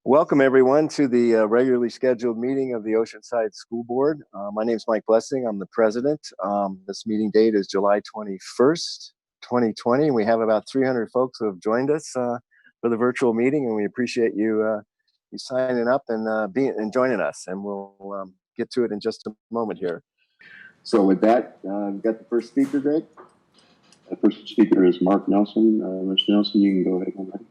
Welcome everyone to the regularly scheduled meeting of the Oceanside School Board. My name is Mike Blessing. I'm the president. This meeting date is July 21st, 2020. We have about 300 folks who have joined us for the virtual meeting, and we appreciate you signing up and joining us. And we'll get to it in just a moment here. So with that, we've got the first speaker, Greg. The first speaker is Mark Nelson. Mr. Nelson, you can go ahead and ready.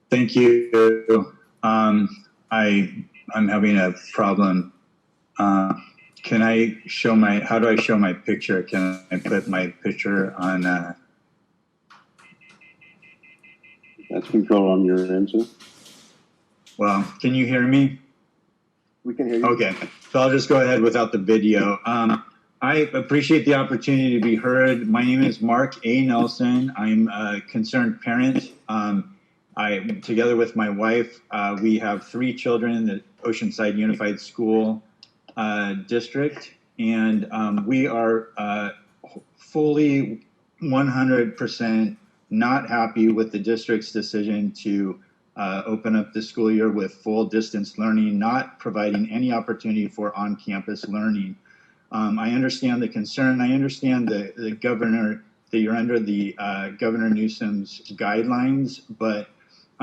Thank you. I'm having a problem. Can I show how do I show my picture? Can I put my picture on? That's control on your end, sir. Well, can you hear me? We can hear you. Okay, so I'll just go ahead without the video. I appreciate the opportunity to be heard. My name is Mark A. Nelson. I'm a concerned parent. Together with my wife, we have 3 children in the Oceanside Unified School District, and we are fully 100% not happy with the district's decision to open up the school year with full distance learning, not providing any opportunity for on-campus learning. I understand the concern. I understand the governor, that you're under the Governor Newsom's guidelines, but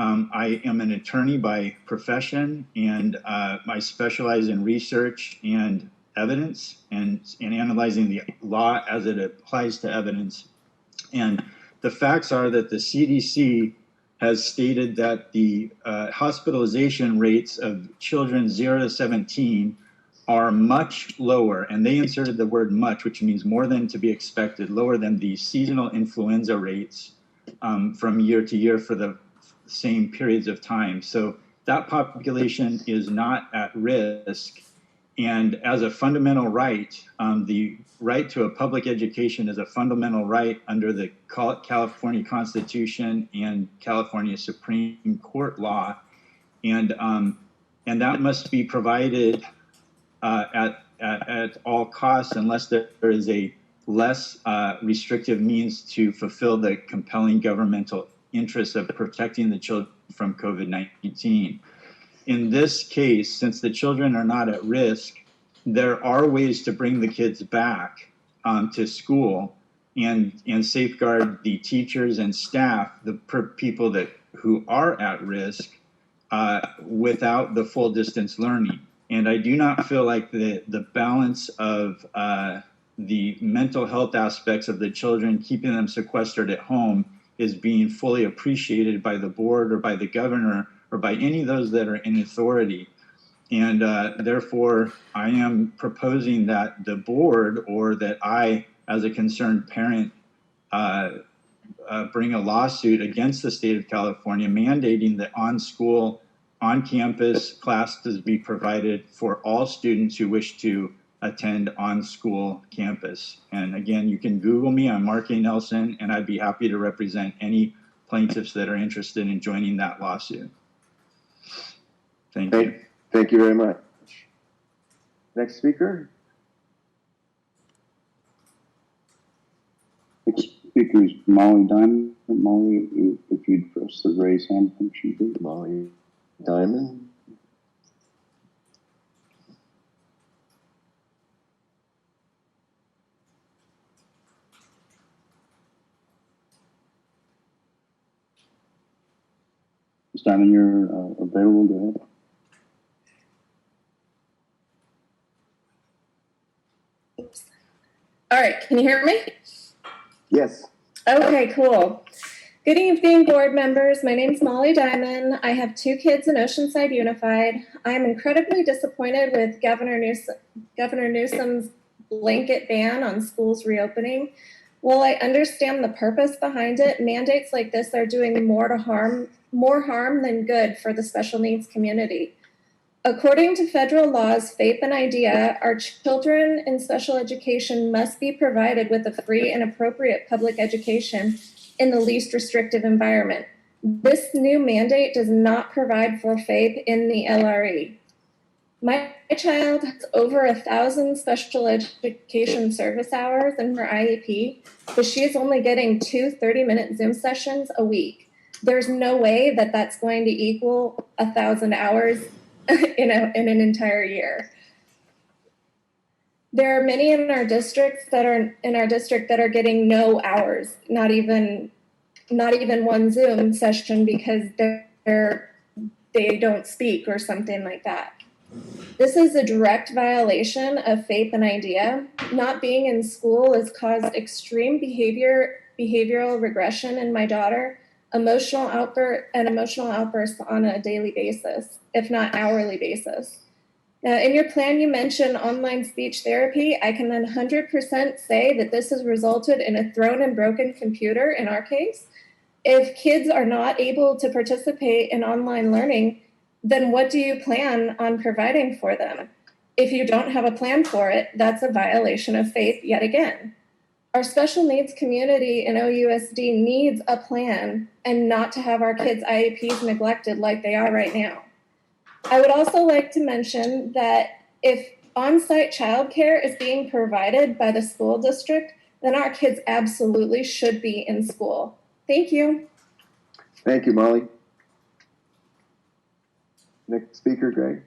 I am an attorney by profession, and I specialize in research and evidence and analyzing the law as it applies to evidence. And the facts are that the CDC has stated that the hospitalization rates of children 0 to 17 are much lower, and they inserted the word much, which means more than to be expected, lower than the seasonal influenza rates from year to year for the same periods of time. So that population is not at risk. And as a fundamental right, the right to a public education is a fundamental right under the California Constitution and California Supreme Court law. And that must be provided at all costs unless there is a less restrictive means to fulfill the compelling governmental interest of protecting the children from COVID-19. In this case, since the children are not at risk, there are ways to bring the kids back to school and safeguard the teachers and staff, the people who are at risk without the full distance learning. And I do not feel like the balance of the mental health aspects of the children, keeping them sequestered at home, is being fully appreciated by the board or by the governor or by any of those that are in authority. And therefore, I am proposing that the board, or that I, as a concerned parent, bring a lawsuit against the state of California mandating that on-campus classes be provided for all students who wish to attend on-school campus. And again, you can Google me, I'm Mark A. Nelson, and I'd be happy to represent any plaintiffs that are interested in joining that lawsuit. Thank you. Thank you very much. Next speaker. Next speaker is Molly Diamond. Molly, if you'd press the raise hand function, please. Molly Diamond. Ms. Diamond, you're available. Go ahead. Oops. All right, can you hear me? Yes. Okay, cool. Good evening, board members. My name is Molly Diamond. I have 2 kids in Oceanside Unified. I am incredibly disappointed with Governor Newsom's blanket ban on schools reopening. While I understand the purpose behind it, mandates like this are doing more harm than good for the special needs community. According to federal laws, FAPE and IDEA, our children in special education must be provided with a free and appropriate public education in the least restrictive environment. This new mandate does not provide for FAPE in the LRE. My child has over 1,000 special education service hours in her IEP, but she is only getting 2 30-minute Zoom sessions a week. There's no way that that's going to equal 1,000 hours in an entire year. There are many in our district that are getting no hours, not even one Zoom session because they don't speak or something like that. This is a direct violation of faith and idea. Not being in school has caused extreme behavioral regression in my daughter, emotional outbursts on a daily basis, if not hourly basis. In your plan, you mentioned online speech therapy. I can 100% say that this has resulted in a thrown and broken computer in our case. If kids are not able to participate in online learning, then what do you plan on providing for them? If you don't have a plan for it, that's a violation of faith yet again. Our special needs community in OUSD needs a plan and not to have our kids' IEPs neglected like they are right now. I would also like to mention that if on-site childcare is being provided by the school district, then our kids absolutely should be in school. Thank you. Thank you, Molly. Next speaker, Greg.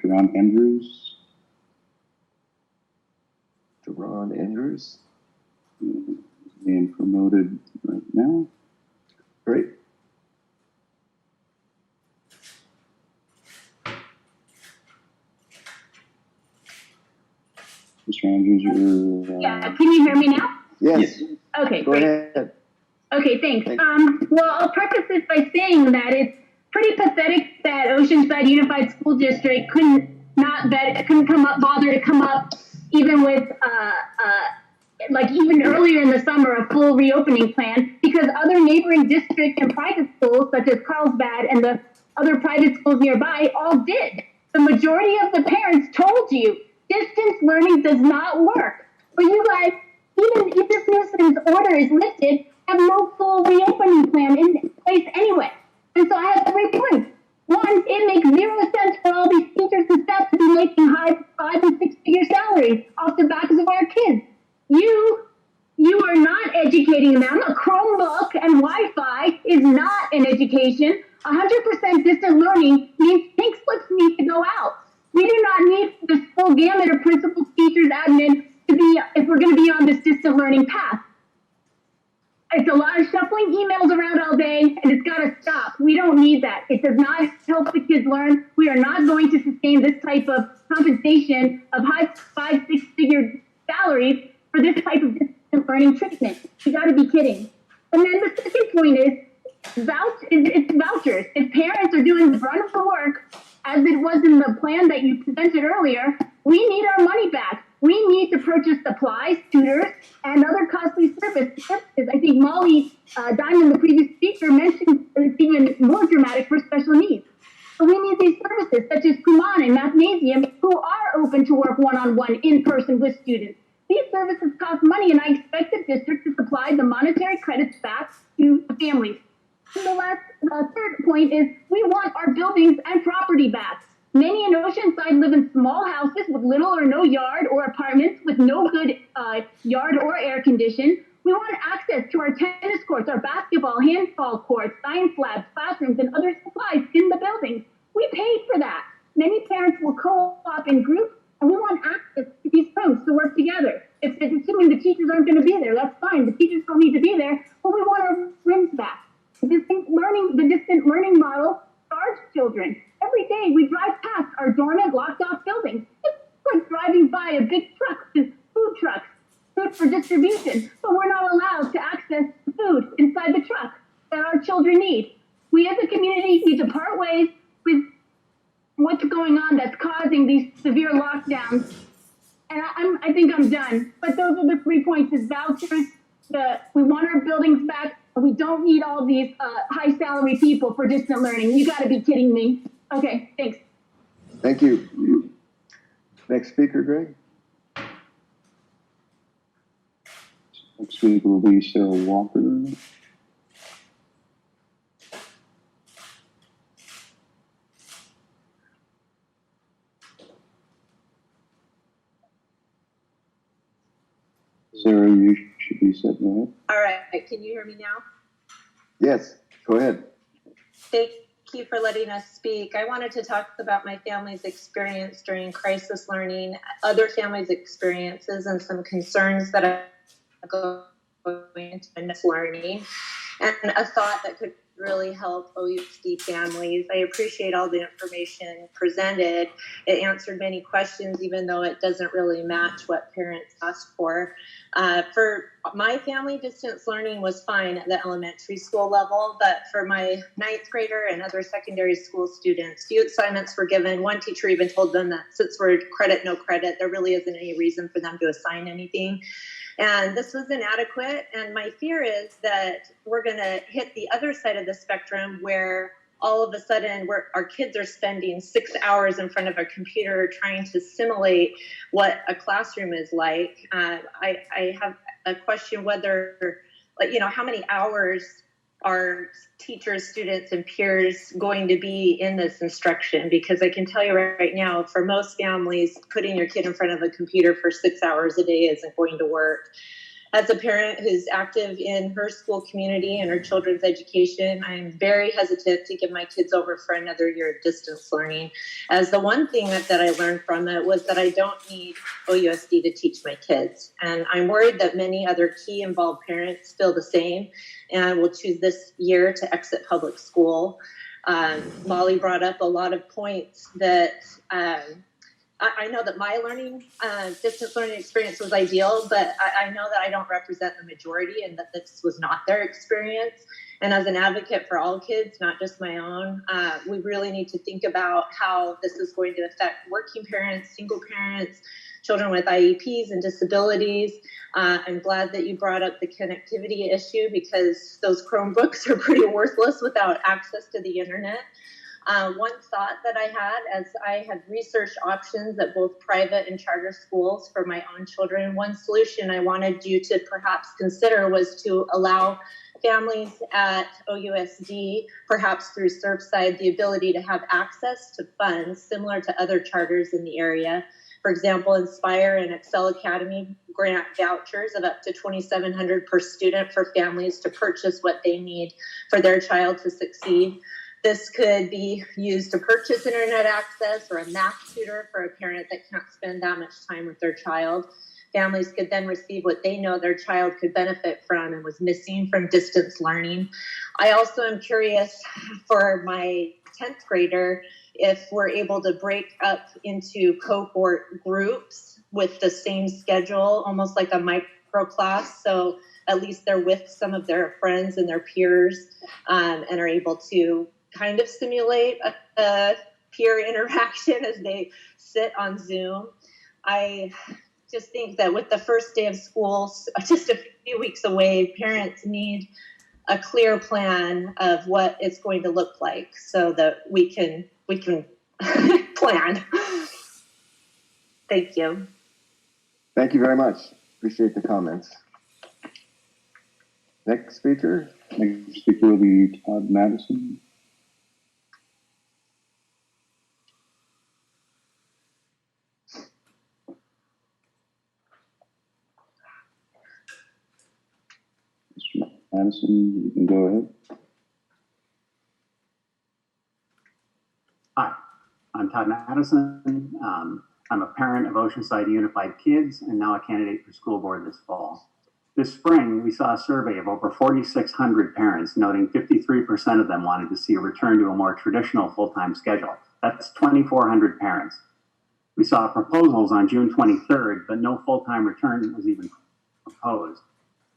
Ron Andrews. Deron Andrews. Being promoted right now. Great. Mr. Andrews, you're... Yeah, can you hear me now? Yes. Okay, Go great. ahead. Okay, thanks. Well, I'll preface this by saying that it's pretty pathetic that Oceanside Unified School District couldn't bother to come up even with like even earlier in the summer a full reopening plan, because other neighboring districts and private schools such as Carlsbad and the other private schools nearby all did. The majority of the parents told you distance learning does not work. But you guys, even if this nuisance order is lifted, have no full reopening plan in place anyway. And so I have 3 points. One, it makes 0 sense for all these teachers and staff to be making high 5- and 6-figure salaries off the backs of our kids. You are not educating them. A Chromebook and Wi-Fi is not an education. 100% distant learning means pink slips need to go out. We do not need this full gamut of principals, teachers, admin to be, if we're going to be on this distant learning path. It's a lot of shuffling emails around all day, and it's got to stop. We don't need that. It does not help the kids learn. We are not going to sustain this type of compensation of high 5- 6-figure salaries for this type of distant learning treatment. You got to be kidding. And then the second point is it's vouchers. If parents are doing the brunt of the work, as it was in the plan that you presented earlier, we need our money back. We need to purchase supplies, tutors, and other costly services. I think Molly Diamond, the previous speaker, mentioned it's even more dramatic for special needs. So we need these services, such as Kumon and Mathnasium, who are open to work one-on-one in person with students. These services cost money, and I expect the district to supply the monetary credits back to the families. And the third point is we want our buildings and property back. Many in Oceanside live in small houses with little or no yard, or apartments with no good yard or air condition. We want access to our tennis courts, our basketball, handball courts, science labs, classrooms, and other supplies in the buildings. We paid for that. Many parents will co-op in groups, and we want access to these rooms to work together. If it's assuming the teachers aren't going to be there, that's fine. The teachers don't need to be there, but we want our rooms back. The distant learning model starves children. Every day we drive past our dormant, locked-off buildings. It's like driving by a big truck with food trucks, food for distribution, but we're not allowed to access the food inside the truck that our children need. We as a community need to part ways with what's going on that's causing these severe lockdowns. And I think I'm done. But those are the 3 points: is vouchers. We want our buildings back. We don't need all these high salary people for distant learning. You got to be kidding me. Okay, thanks. Thank you. Next speaker, Greg. Next week will be Sarah Walker. Sarah, you should be set now. All right, can you hear me now? Yes, go ahead. Thank you for letting us speak. I wanted to talk about my family's experience during crisis learning, other families' experiences, and some concerns that are going into learning, and a thought that could really help OUSD families. I appreciate all the information presented. It answered many questions, even though it doesn't really match what parents asked for. For my family, distance learning was fine at the elementary school level, but for my ninth grader and other secondary school students, few assignments were given. One teacher even told them that since we're credit, no credit, there really isn't any reason for them to assign anything. And this was inadequate. And my fear is that we're going to hit the other side of the spectrum where all of a sudden our kids are spending 6 hours in front of a computer trying to simulate what a classroom is like. I have a question whether, how many hours are teachers, students, and peers going to be in this instruction? Because I can tell you right now, for most families, putting your kid in front of a computer for 6 hours a day isn't going to work. As a parent who's active in her school community and her children's education, I'm very hesitant to give my kids over for another year of distance learning, as the one thing that I learned from it was that I don't need OUSD to teach my kids. And I'm worried that many other key involved parents feel the same and will choose this year to exit public school. Molly brought up a lot of points that I know that my distance learning experience was ideal, but I know that I don't represent the majority and that this was not their experience. And as an advocate for all kids, not just my own, we really need to think about how this is going to affect working parents, single parents, children with IEPs and disabilities. I'm glad that you brought up the connectivity issue, because those Chromebooks are pretty worthless without access to the internet. One thought that I had as I had researched options at both private and charter schools for my own children, one solution I wanted you to perhaps consider was to allow families at OUSD, perhaps through Surfside, the ability to have access to funds similar to other charters in the area. For example, Inspire and Excel Academy grant vouchers of up to $2,700 per student for families to purchase what they need for their child to succeed. This could be used to purchase internet access or a math tutor for a parent that can't spend that much time with their child. Families could then receive what they know their child could benefit from and was missing from distance learning. I also am curious for my 10th grader if we're able to break up into cohort groups with the same schedule, almost like a micro class. So at least they're with some of their friends and their peers and are able to kind of simulate a peer interaction as they sit on Zoom. I just think that with the first day of school, just a few weeks away, parents need a clear plan of what it's going to look like so that we can plan. Thank you. Thank you very much. Appreciate the comments. Next speaker. Next speaker will be Todd Madison. Mr. Madison, you can go ahead. Hi, I'm Todd Madison. I'm a parent of Oceanside Unified Kids and now a candidate for school board this fall. This spring, we saw a survey of over 4,600 parents, noting 53% of them wanted to see a return to a more traditional full-time schedule. That's 2,400 parents. We saw proposals on June 23rd, but no full-time return was even proposed.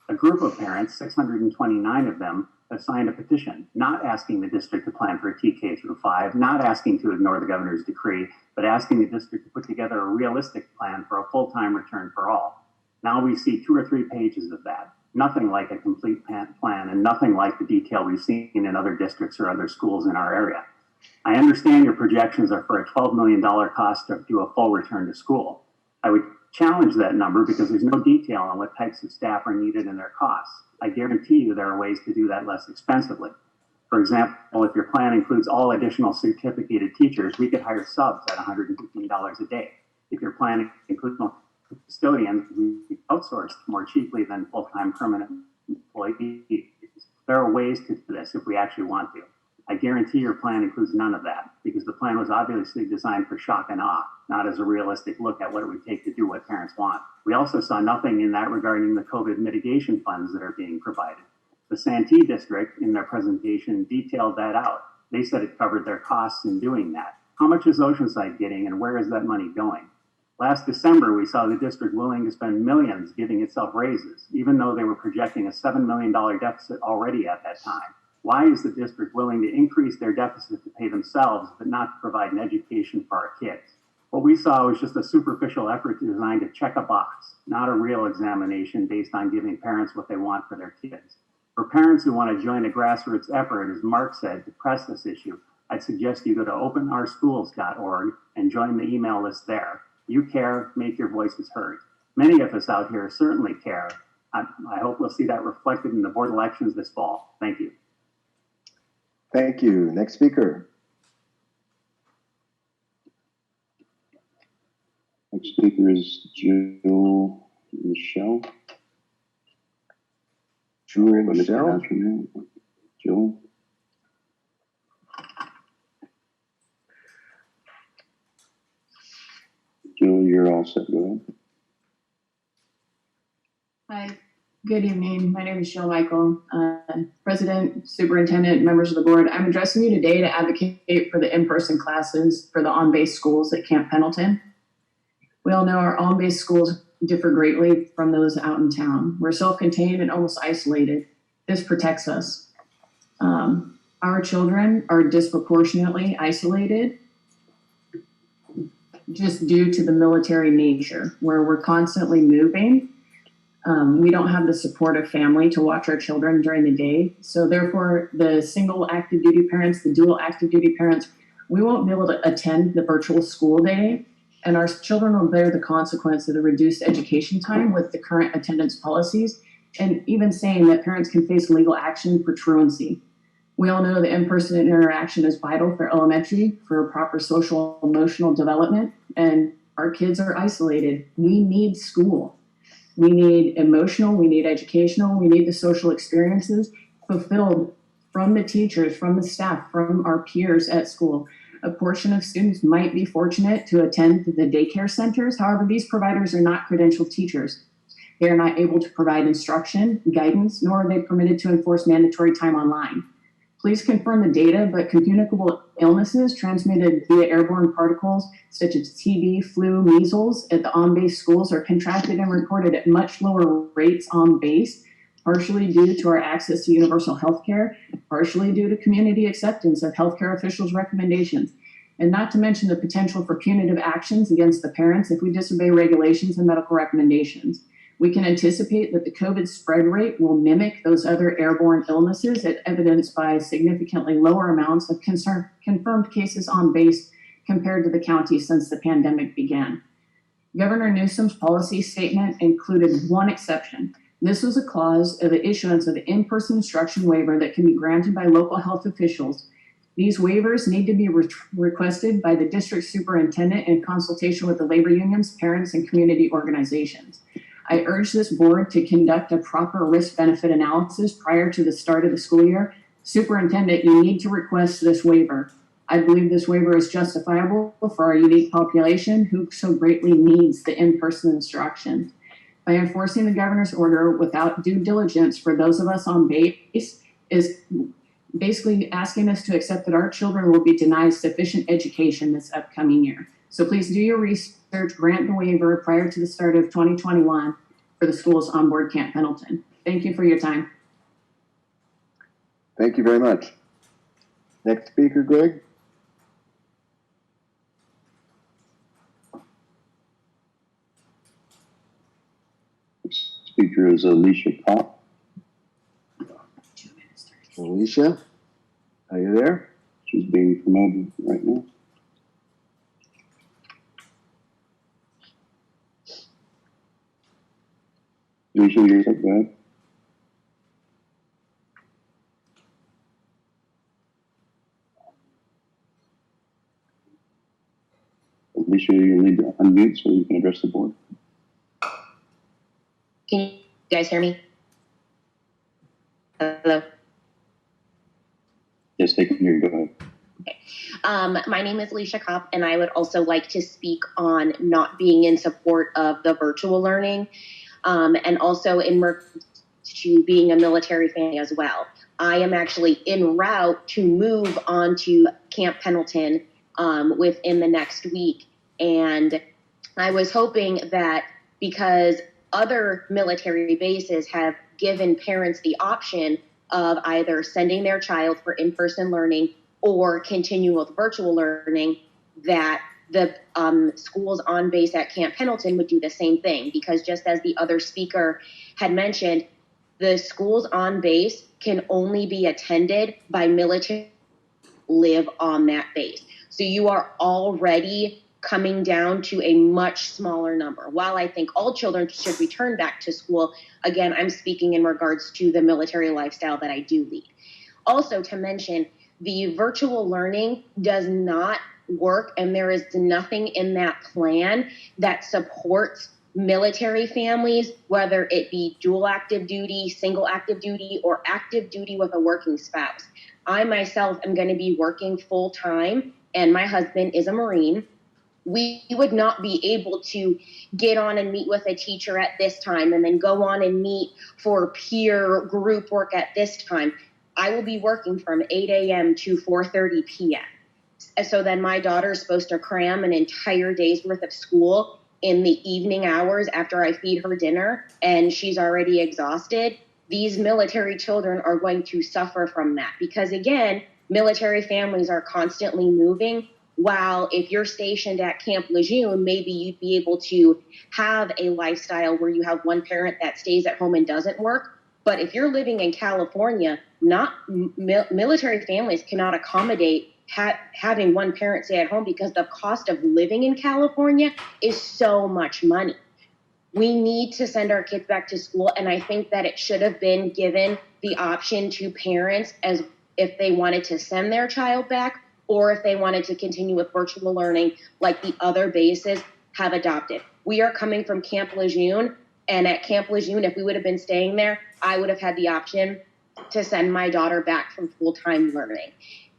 A group of parents, 629 of them, have signed a petition, not asking the district to plan for a TK through 5, not asking to ignore the governor's decree, but asking the district to put together a realistic plan for a full-time return for all. Now we see 2 or 3 pages of that. Nothing like a complete plan and nothing like the detail we've seen in other districts or other schools in our area. I understand your projections are for a $12 million cost to do a full return to school. I would challenge that number because there's no detail on what types of staff are needed and their costs. I guarantee you there are ways to do that less expensively. For example, if your plan includes all additional certificated teachers, we could hire subs at $115 a day. If your plan includes custodians who we outsourced more cheaply than full-time permanent employees. There are ways to do this if we actually want to. I guarantee your plan includes none of that because the plan was obviously designed for shock and awe, not as a realistic look at what it would take to do what parents want. We also saw nothing in that regarding the COVID mitigation funds that are being provided. The Santee district in their presentation detailed that out. They said it covered their costs in doing that. How much is Oceanside getting and where is that money going? Last December, we saw the district willing to spend millions giving itself raises, even though they were projecting a $7 million deficit already at that time. Why is the district willing to increase their deficit to pay themselves, but not to provide an education for our kids? What we saw was just a superficial effort designed to check a box, not a real examination based on giving parents what they want for their kids. For parents who want to join a grassroots effort, as Mark said, to press this issue, I'd suggest you go to openOurSchools.org and join the email list there. You care, make your voices heard. Many of us out here certainly care. I hope we'll see that reflected in the board elections this fall. Thank you. Thank you. Next speaker. Next speaker is Jill Michelle. Julie Michelle. Jill. Jill, you're all set. Go ahead. Hi, good evening. My name is Jill Michael, President, Superintendent, members of the board. I'm addressing you today to advocate for the in-person classes for the on-base schools at Camp Pendleton. We all know our on-base schools differ greatly from those out in town. We're self-contained and almost isolated. This protects us. Our children are disproportionately isolated just due to the military nature, where we're constantly moving. We don't have the support of family to watch our children during the day. So therefore, the single active duty parents, the dual active duty parents, we won't be able to attend the virtual school day. And our children will bear the consequence of the reduced education time with the current attendance policies, and even saying that parents can face legal action for truancy. We all know that in-person interaction is vital for elementary, for proper social emotional development, and our kids are isolated. We need school. We need emotional, we need educational, we need the social experiences fulfilled from the teachers, from the staff, from our peers at school. A portion of students might be fortunate to attend the daycare centers. However, these providers are not credentialed teachers. They are not able to provide instruction, guidance, nor are they permitted to enforce mandatory time online. Please confirm the data, but communicable illnesses transmitted via airborne particles such as TB, flu, measles at the on-base schools are contracted and reported at much lower rates on base, partially due to our access to universal health care, partially due to community acceptance of healthcare officials' recommendations, and not to mention the potential for punitive actions against the parents if we disobey regulations and medical recommendations. We can anticipate that the COVID spread rate will mimic those other airborne illnesses, as evidenced by significantly lower amounts of confirmed cases on base compared to the county since the pandemic began. Governor Newsom's policy statement included one exception. This was a clause of the issuance of the in-person instruction waiver that can be granted by local health officials. These waivers need to be requested by the district superintendent in consultation with the labor unions, parents, and community organizations. I urge this board to conduct a proper risk-benefit analysis prior to the start of the school year. Superintendent, you need to request this waiver. I believe this waiver is justifiable for our unique population who so greatly needs the in-person instruction. By enforcing the governor's order without due diligence for those of us on base is basically asking us to accept that our children will be denied sufficient education this upcoming year. So please do your research, grant the waiver prior to the start of 2021 for the schools on board Camp Pendleton. Thank you for your time. Thank you very much. Next speaker, Greg. Speaker is Alicia Pop. Alicia, are you there? She's being promoted right now. Alicia, you're up, go ahead. Alicia, you'll need to unmute so you can address the board. Can you guys hear me? Hello? Yes, they can hear you. Go ahead. My name is Alicia Kopp, and I would also like to speak on not being in support of the virtual learning, and also in regards to being a military family as well. I am actually en route to move on to Camp Pendleton within the next week. And I was hoping that because other military bases have given parents the option of either sending their child for in-person learning or continue with virtual learning, that the schools on base at Camp Pendleton would do the same thing. Because just as the other speaker had mentioned, the schools on base can only be attended by military live on that base. So you are already coming down to a much smaller number. While I think all children should return back to school, again, I'm speaking in regards to the military lifestyle that I do lead. Also to mention, the virtual learning does not work, and there is nothing in that plan that supports military families, whether it be dual active duty, single active duty, or active duty with a working spouse. I myself am going to be working full time, and my husband is a Marine. We would not be able to get on and meet with a teacher at this time and then go on and meet for peer group work at this time. I will be working from 8 a.m. to 4:30 p.m. So then my daughter is supposed to cram an entire day's worth of school in the evening hours after I feed her dinner, and she's already exhausted. These military children are going to suffer from that because, again, military families are constantly moving. While if you're stationed at Camp Lejeune, maybe you'd be able to have a lifestyle where you have one parent that stays at home and doesn't work. But if you're living in California, military families cannot accommodate having one parent stay at home because the cost of living in California is so much money. We need to send our kids back to school, and I think that it should have been given the option to parents as if they wanted to send their child back or if they wanted to continue with virtual learning like the other bases have adopted. We are coming from Camp Lejeune, and at Camp Lejeune, if we would have been staying there, I would have had the option to send my daughter back from full-time learning.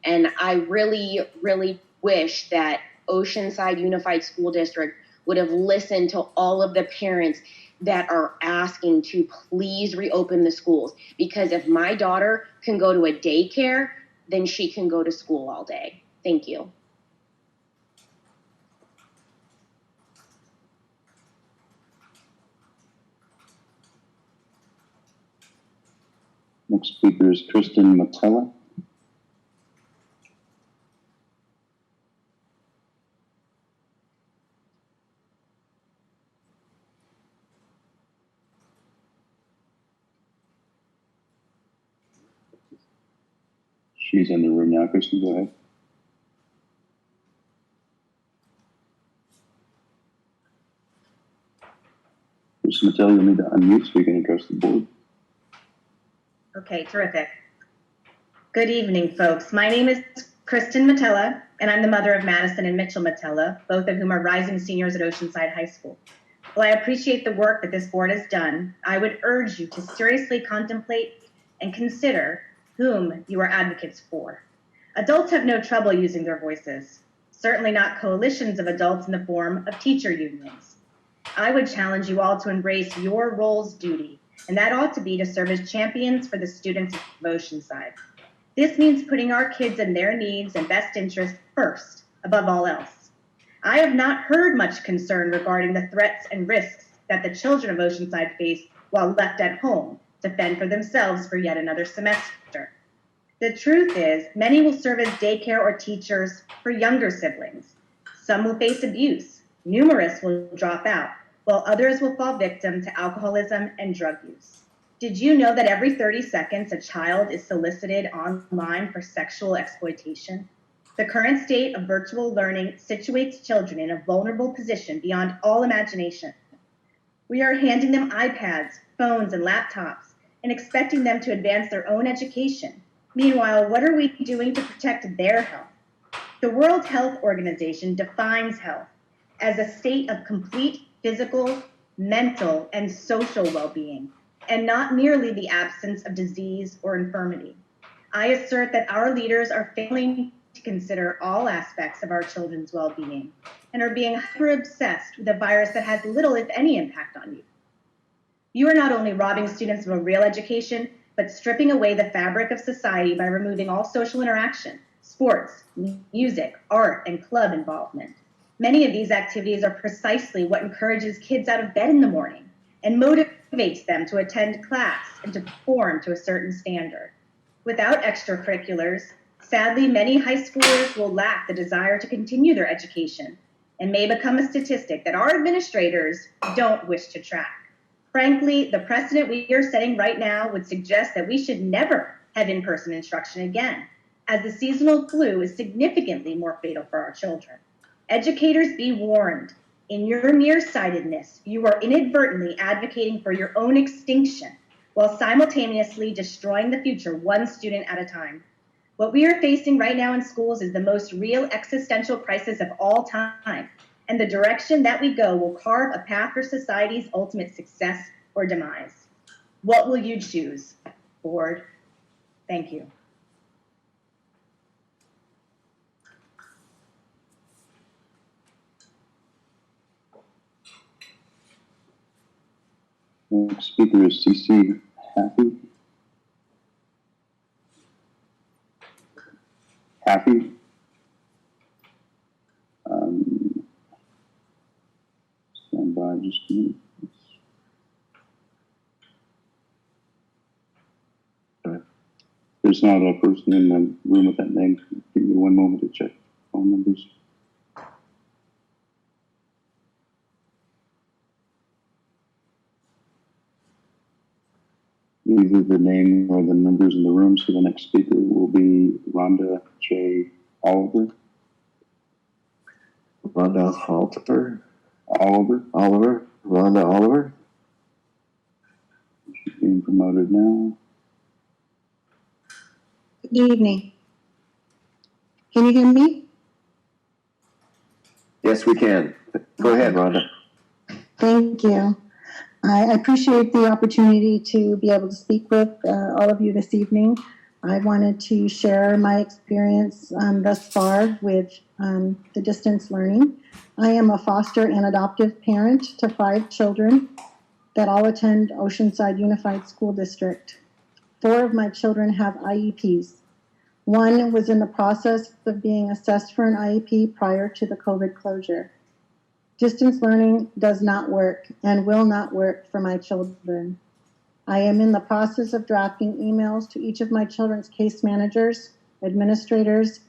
And I really, really wish that Oceanside Unified School District would have listened to all of the parents that are asking to please reopen the schools. Because if my daughter can go to a daycare, then she can go to school all day. Thank you. Next speaker is Kristen Matella. She's in the room now. Kristen, go ahead. Kristen Matella, you'll need to unmute so you can address the board. Okay, terrific. Good evening, folks. My name is Kristen Matella, and I'm the mother of Madison and Mitchell Matella, both of whom are rising seniors at Oceanside High School. While I appreciate the work that this board has done, I would urge you to seriously contemplate and consider whom you are advocates for. Adults have no trouble using their voices, certainly not coalitions of adults in the form of teacher unions. I would challenge you all to embrace your role's duty, and that ought to be to serve as champions for the students of Oceanside. This means putting our kids and their needs and best interests first, above all else. I have not heard much concern regarding the threats and risks that the children of Oceanside face while left at home to fend for themselves for yet another semester. The truth is, many will serve as daycare or teachers for younger siblings. Some will face abuse, numerous will drop out, while others will fall victim to alcoholism and drug use. Did you know that every 30 seconds a child is solicited online for sexual exploitation? The current state of virtual learning situates children in a vulnerable position beyond all imagination. We are handing them iPads, phones, and laptops, and expecting them to advance their own education. Meanwhile, what are we doing to protect their health? The World Health Organization defines health as a state of complete physical, mental, and social well-being, and not merely the absence of disease or infirmity. I assert that our leaders are failing to consider all aspects of our children's well-being and are being hyper-obsessed with a virus that has little, if any, impact on you. You are not only robbing students of a real education, but stripping away the fabric of society by removing all social interaction, sports, music, art, and club involvement. Many of these activities are precisely what encourages kids out of bed in the morning and motivates them to attend class and to perform to a certain standard. Without extracurriculars, sadly, many high schoolers will lack the desire to continue their education and may become a statistic that our administrators don't wish to track. Frankly, the precedent we are setting right now would suggest that we should never have in-person instruction again, as the seasonal flu is significantly more fatal for our children. Educators, be warned. In your nearsightedness, you are inadvertently advocating for your own extinction while simultaneously destroying the future one student at a time. What we are facing right now in schools is the most real existential crisis of all time, and the direction that we go will carve a path for society's ultimate success or demise. What will you choose, board? Thank you. Next speaker is CC Happy. Happy. Stand by just a minute. There's not a person in the room with that name. Give me one moment to check phone numbers. Either the name or the numbers in the room. So the next speaker will be Rhonda J. Oliver. Rhonda Halter. Oliver. Rhonda Oliver. She's being promoted now. Good evening. Can you hear me? Yes, we can. Go ahead, Rhonda. Thank you. I appreciate the opportunity to be able to speak with all of you this evening. I wanted to share my experience thus far with the distance learning. I am a foster and adoptive parent to 5 children that all attend Oceanside Unified School District. 4 of my children have IEPs. 1 was in the process of being assessed for an IEP prior to the COVID closure. Distance learning does not work and will not work for my children. I am in the process of drafting emails to each of my children's case managers, administrators,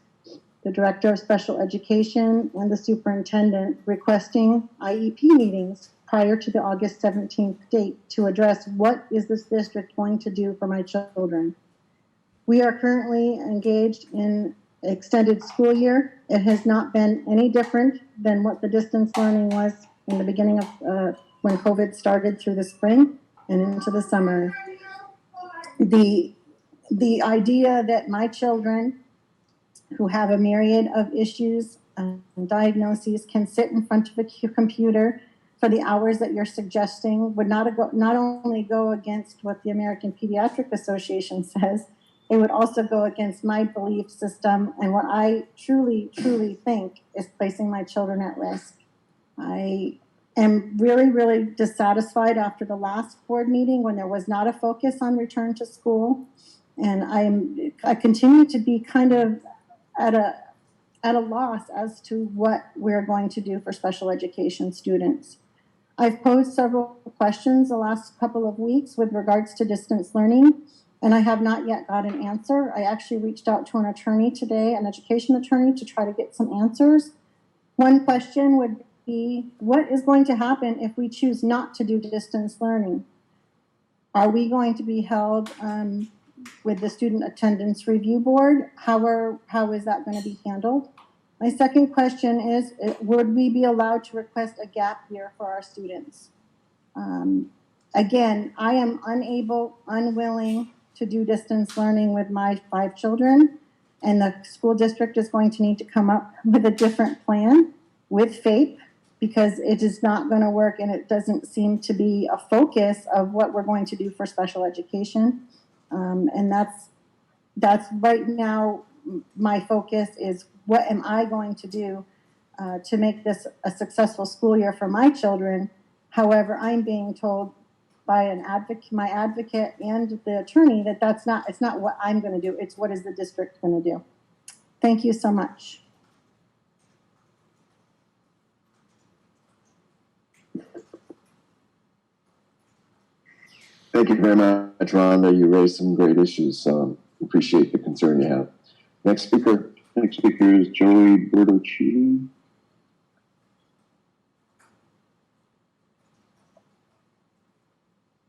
the director of special education, and the superintendent requesting IEP meetings prior to the August 17th date to address what is this district going to do for my children. We are currently engaged in extended school year. It has not been any different than what the distance learning was in the beginning of when COVID started through the spring and into the summer. The idea that my children who have a myriad of issues and diagnoses can sit in front of a computer for the hours that you're suggesting would not only go against what the American Pediatric Association says, it would also go against my belief system and what I truly, truly think is placing my children at risk. I am really, really dissatisfied after the last board meeting when there was not a focus on return to school. And I continue to be kind of at a loss as to what we're going to do for special education students. I've posed several questions the last couple of weeks with regards to distance learning, and I have not yet got an answer. I actually reached out to an attorney today, an education attorney, to try to get some answers. One question would be, what is going to happen if we choose not to do distance learning? Are we going to be held with the Student Attendance Review Board? How is that going to be handled? My second question is, would we be allowed to request a gap year for our students? Again, I am unwilling to do distance learning with my 5 children, and the school district is going to need to come up with a different plan with FAPE because it is not going to work, and it doesn't seem to be a focus of what we're going to do for special education. And that's right now my focus is, what am I going to do to make this a successful school year for my children? However, I'm being told by my advocate and the attorney that it's not what I'm going to do. It's what is the district going to do. Thank you so much. Thank you very much, Rhonda. You raised some great issues. Appreciate the concern you have. Next speaker. Next speaker is Joey Bertocci.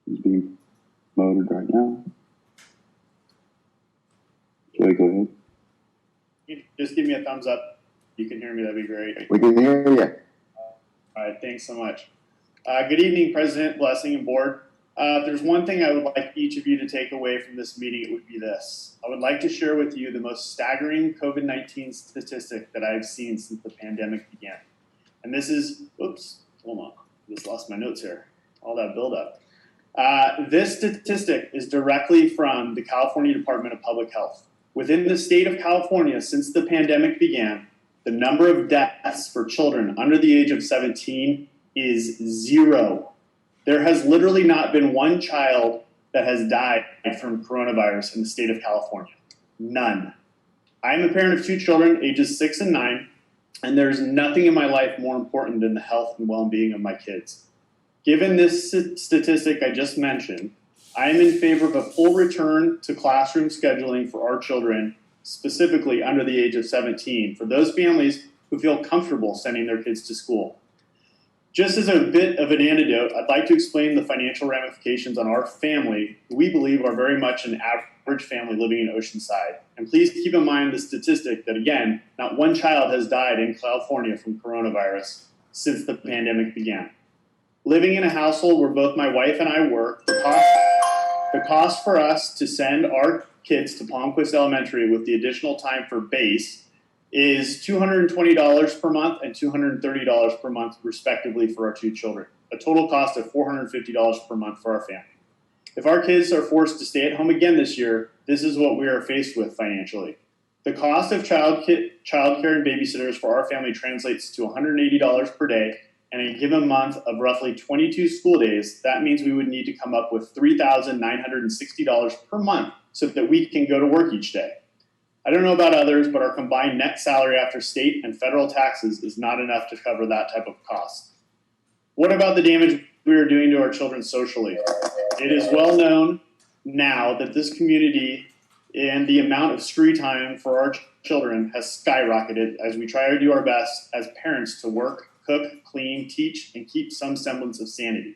He's being promoted right now. Joey, go ahead. Just give me a thumbs up. You can hear me, that'd be great. We can hear you. All right, thanks so much. Good evening, President, Blessing, and Board. If there's one thing I would like each of you to take away from this meeting, it would be this. I would like to share with you the most staggering COVID-19 statistic that I've seen since the pandemic began. And this is, oops, hold on, just lost my notes here. All that buildup. This statistic is directly from the California Department of Public Health. Within the state of California, since the pandemic began, the number of deaths for children under the age of 17 is 0. There has literally not been one child that has died from coronavirus in the state of California. None. I am a parent of 2 children, ages 6 and 9, and there's nothing in my life more important than the health and well-being of my kids. Given this statistic I just mentioned, I am in favor of a full return to classroom scheduling for our children, specifically under the age of 17, for those families who feel comfortable sending their kids to school. Just as a bit of an antidote, I'd like to explain the financial ramifications on our family, who we believe are very much an average family living in Oceanside. And please keep in mind the statistic that, again, not one child has died in California from coronavirus since the pandemic began. Living in a household where both my wife and I work, the cost for us to send our kids to Palmquist Elementary with the additional time for base is $220 per month and $230 per month, respectively, for our 2 children. A total cost of $450 per month for our family. If our kids are forced to stay at home again this year, this is what we are faced with financially. The cost of childcare and babysitters for our family translates to $180 per day, and in a given month of roughly 22 school days, that means we would need to come up with $3,960 per month so that we can go to work each day. I don't know about others, but our combined net salary after state and federal taxes is not enough to cover that type of cost. What about the damage we are doing to our children socially? It is well known now that this community and the amount of screen time for our children has skyrocketed as we try to do our best as parents to work, cook, clean, teach, and keep some semblance of sanity.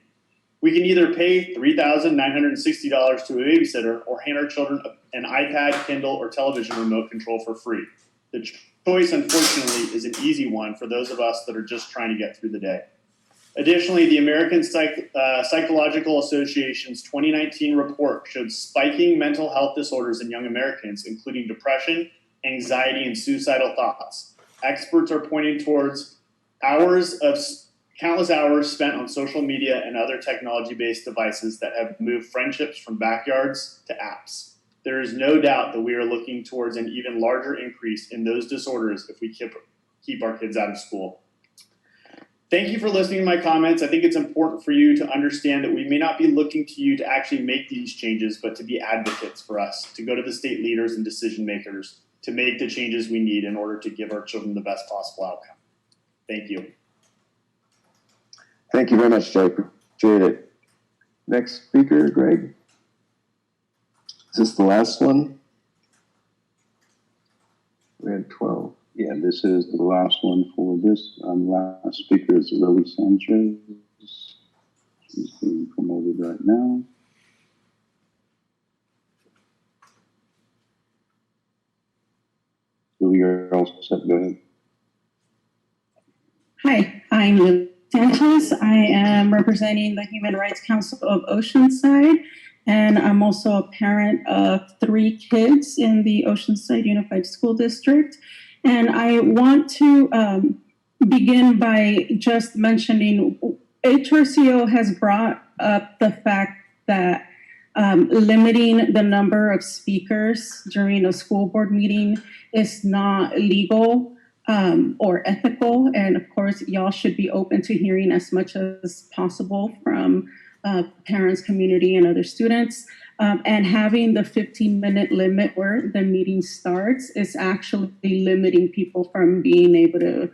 We can either pay $3,960 to a babysitter or hand our children an iPad, Kindle, or television remote control for free. The choice, unfortunately, is an easy one for those of us that are just trying to get through the day. Additionally, the American Psychological Association's 2019 report showed spiking mental health disorders in young Americans, including depression, anxiety, and suicidal thoughts. Experts are pointing towards countless hours spent on social media and other technology-based devices that have moved friendships from backyards to apps. There is no doubt that we are looking towards an even larger increase in those disorders if we keep our kids out of school. Thank you for listening to my comments. I think it's important for you to understand that we may not be looking to you to actually make these changes, but to be advocates for us, to go to the state leaders and decision makers to make the changes we need in order to give our children the best possible outcome. Thank you. Thank you very much, Jay. Appreciate it. Next speaker, Greg. Is this the last one? We had 12. Yeah, this is the last one for this. Last speaker is Lily Sanchez. She's being promoted right now. Lily, you're all set. Go ahead. Hi, I'm Lily Sanchez. I am representing the Human Rights Council of Oceanside, and I'm also a parent of 3 kids in the Oceanside Unified School District. And I want to begin by just mentioning HRCO has brought up the fact that limiting the number of speakers during a school board meeting is not legal or ethical. And of course, y'all should be open to hearing as much as possible from parents, community, and other students. And having the 15-minute limit where the meeting starts is actually limiting people from being able to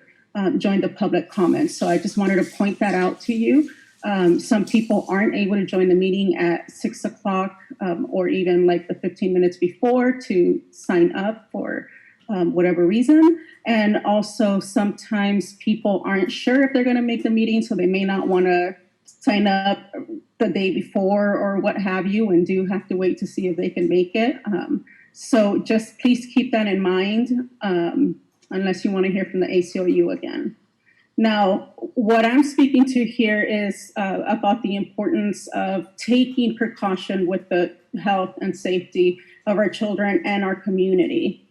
join the public comments. So I just wanted to point that out to you. Some people aren't able to join the meeting at 6 o'clock or even like the 15 minutes before to sign up for whatever reason. And also sometimes people aren't sure if they're going to make the meeting, so they may not want to sign up the day before or what have you, and do have to wait to see if they can make it. So just please keep that in mind, unless you want to hear from the ACLU again. Now, what I'm speaking to here is about the importance of taking precaution with the health and safety of our children and our community.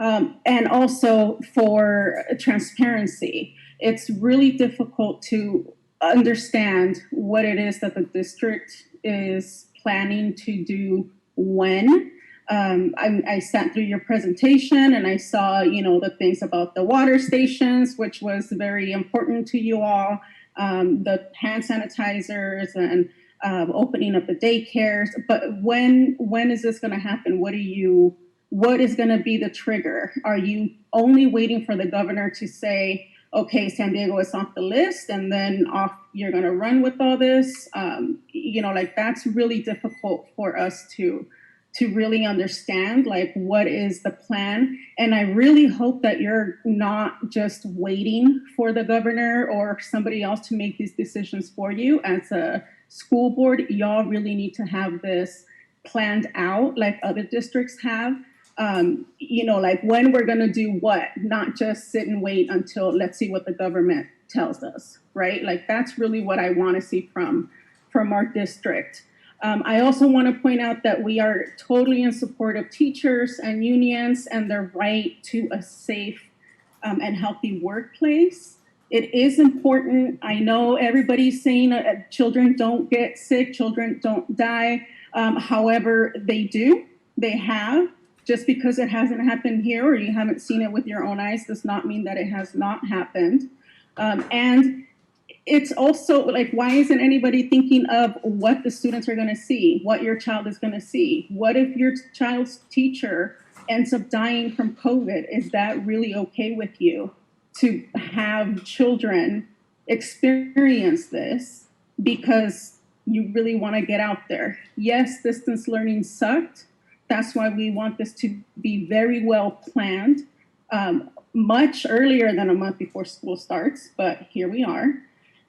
And also for transparency. It's really difficult to understand what it is that the district is planning to do when. I sat through your presentation and I saw, the things about the water stations, which was very important to you all, the hand sanitizers and opening up the daycares. But when is this going to happen? What is going to be the trigger? Are you only waiting for the governor to say, okay, San Diego is off the list, and then off you're going to run with all this? That's really difficult for us to really understand, what is the plan. And I really hope that you're not just waiting for the governor or somebody else to make these decisions for you. As a school board, y'all really need to have this planned out like other districts have. When we're going to do what, not just sit and wait until let's see what the government tells us, right? That's really what I want to see from our district. I also want to point out that we are totally in support of teachers and unions and their right to a safe and healthy workplace. It is important. I know everybody's saying children don't get sick, children don't die. However, they do. They have. Just because it hasn't happened here or you haven't seen it with your own eyes does not mean that it has not happened. And it's also why isn't anybody thinking of what the students are going to see, what your child is going to see? What if your child's teacher ends up dying from COVID? Is that really okay with you to have children experience this because you really want to get out there? Yes, distance learning sucked. That's why we want this to be very well planned, much earlier than a month before school starts, but here we are.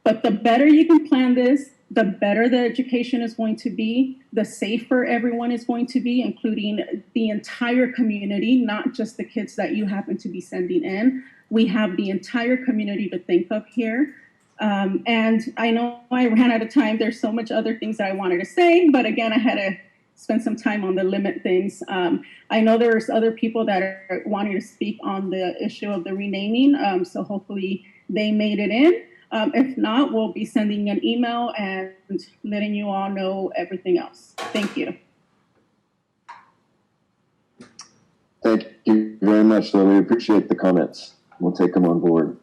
But the better you can plan this, the better the education is going to be, the safer everyone is going to be, including the entire community, not just the kids that you happen to be sending in. We have the entire community to think of here. And I know I ran out of time. There's so much other things that I wanted to say, but again, I had to spend some time on the limit things. I know there's other people that are wanting to speak on the issue of the renaming, so hopefully they made it in. If not, we'll be sending an email and letting you all know everything else. Thank you. Thank you very much, Lily. We appreciate the comments. We'll take them on board.